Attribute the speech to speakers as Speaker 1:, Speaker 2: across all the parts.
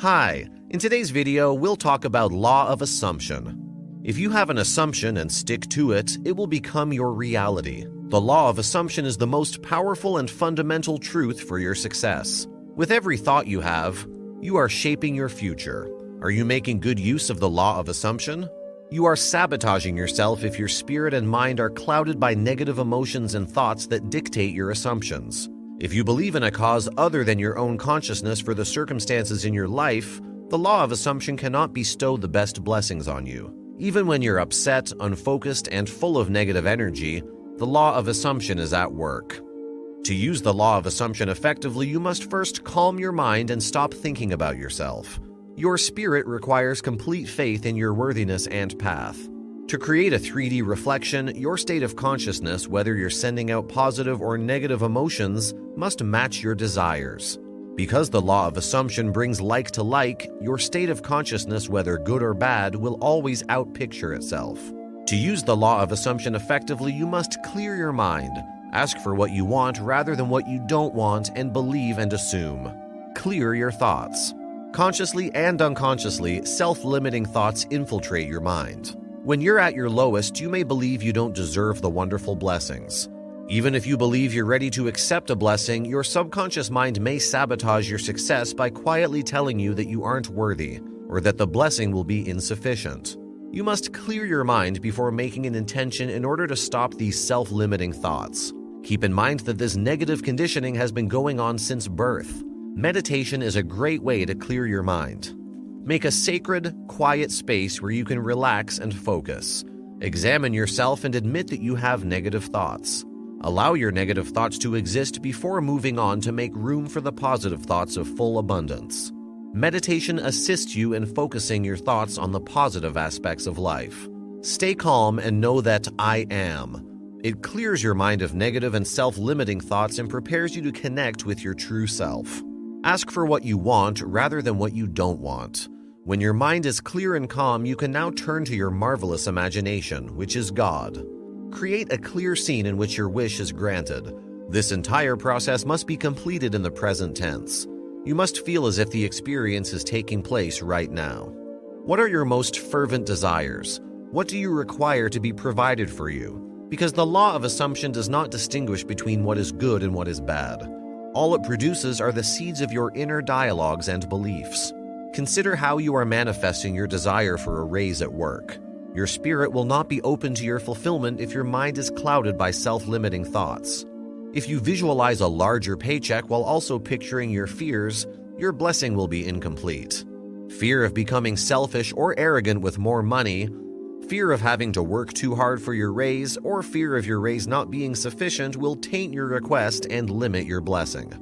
Speaker 1: Hi, in today's video, we'll talk about law of assumption. If you have an assumption and stick to it, it will become your reality. The law of assumption is the most powerful and fundamental truth for your success. With every thought you have, you are shaping your future. Are you making good use of the law of assumption? You are sabotaging yourself if your spirit and mind are clouded by negative emotions and thoughts that dictate your assumptions. If you believe in a cause other than your own consciousness for the circumstances in your life, the law of assumption cannot bestow the best blessings on you. Even when you're upset, unfocused, and full of negative energy, the law of assumption is at work. To use the law of assumption effectively, you must first calm your mind and stop thinking about yourself. Your spirit requires complete faith in your worthiness and path. To create a 3D reflection, your state of consciousness, whether you're sending out positive or negative emotions, must match your desires. Because the law of assumption brings like to like, your state of consciousness, whether good or bad, will always outpicture itself. To use the law of assumption effectively, you must clear your mind. Ask for what you want rather than what you don't want, and believe and assume. Clear your thoughts. Consciously and unconsciously, self-limiting thoughts infiltrate your mind. When you're at your lowest, you may believe you don't deserve the wonderful blessings. Even if you believe you're ready to accept a blessing, your subconscious mind may sabotage your success by quietly telling you that you aren't worthy or that the blessing will be insufficient. You must clear your mind before making an intention in order to stop these self-limiting thoughts. Keep in mind that this negative conditioning has been going on since birth. Meditation is a great way to clear your mind. Make a sacred, quiet space where you can relax and focus. Examine yourself and admit that you have negative thoughts. Allow your negative thoughts to exist before moving on to make room for the positive thoughts of full abundance. Meditation assists you in focusing your thoughts on the positive aspects of life. Stay calm and know that I am. It clears your mind of negative and self-limiting thoughts and prepares you to connect with your true self. Ask for what you want rather than what you don't want. When your mind is clear and calm, you can now turn to your marvelous imagination, which is God. Create a clear scene in which your wish is granted. This entire process must be completed in the present tense. You must feel as if the experience is taking place right now. What are your most fervent desires? What do you require to be provided for you? Because the law of assumption does not distinguish between what is good and what is bad. All it produces are the seeds of your inner dialogues and beliefs. Consider how you are manifesting your desire for a raise at work. Your spirit will not be open to your fulfillment if your mind is clouded by self-limiting thoughts. If you visualize a larger paycheck while also picturing your fears, your blessing will be incomplete. Fear of becoming selfish or arrogant with more money, fear of having to work too hard for your raise, or fear of your raise not being sufficient will taint your request and limit your blessing.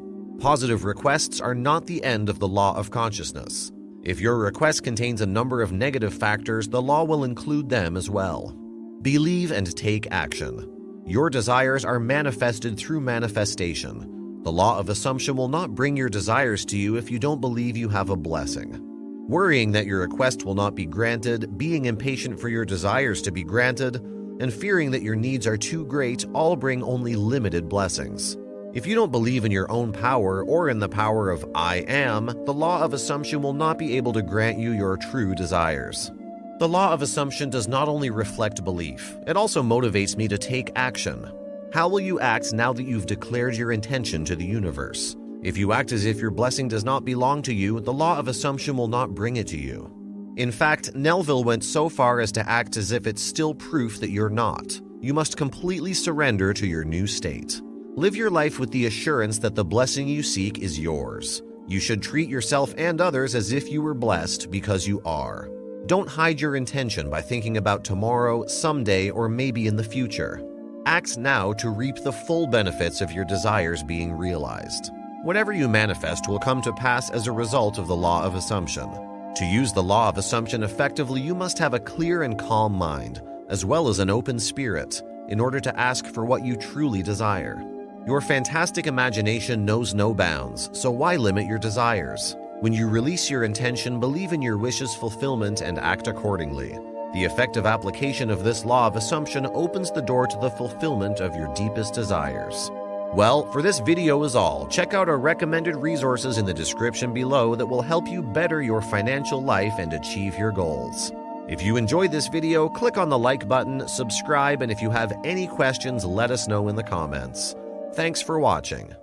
Speaker 1: Positive requests are not the end of the law of consciousness. If your request contains a number of negative factors, the law will include them as well. Believe and take action. Your desires are manifested through manifestation. The law of assumption will not bring your desires to you if you don't believe you have a blessing. Worrying that your request will not be granted, being impatient for your desires to be granted, and fearing that your needs are too great all bring only limited blessings. If you don't believe in your own power or in the power of I am, the law of assumption will not be able to grant you your true desires. The law of assumption does not only reflect belief, it also motivates me to take action. How will you act now that you've declared your intention to the universe? If you act as if your blessing does not belong to you, the law of assumption will not bring it to you. In fact, Neville went so far as to act as if it's still proof that you're not. You must completely surrender to your new state. Live your life with the assurance that the blessing you seek is yours. You should treat yourself and others as if you were blessed because you are. Don't hide your intention by thinking about tomorrow, someday, or maybe in the future. Act now to reap the full benefits of your desires being realized. Whatever you manifest will come to pass as a result of the law of assumption. To use the law of assumption effectively, you must have a clear and calm mind, as well as an open spirit, in order to ask for what you truly desire. Your fantastic imagination knows no bounds, so why limit your desires? When you release your intention, believe in your wishes' fulfillment and act accordingly. The effective application of this law of assumption opens the door to the fulfillment of your deepest desires. Well, for this video is all. Check out our recommended resources in the description below that will help you better your financial life and achieve your goals. If you enjoyed this video, click on the like button, subscribe, and if you have any questions, let us know in the comments. Thanks for watching.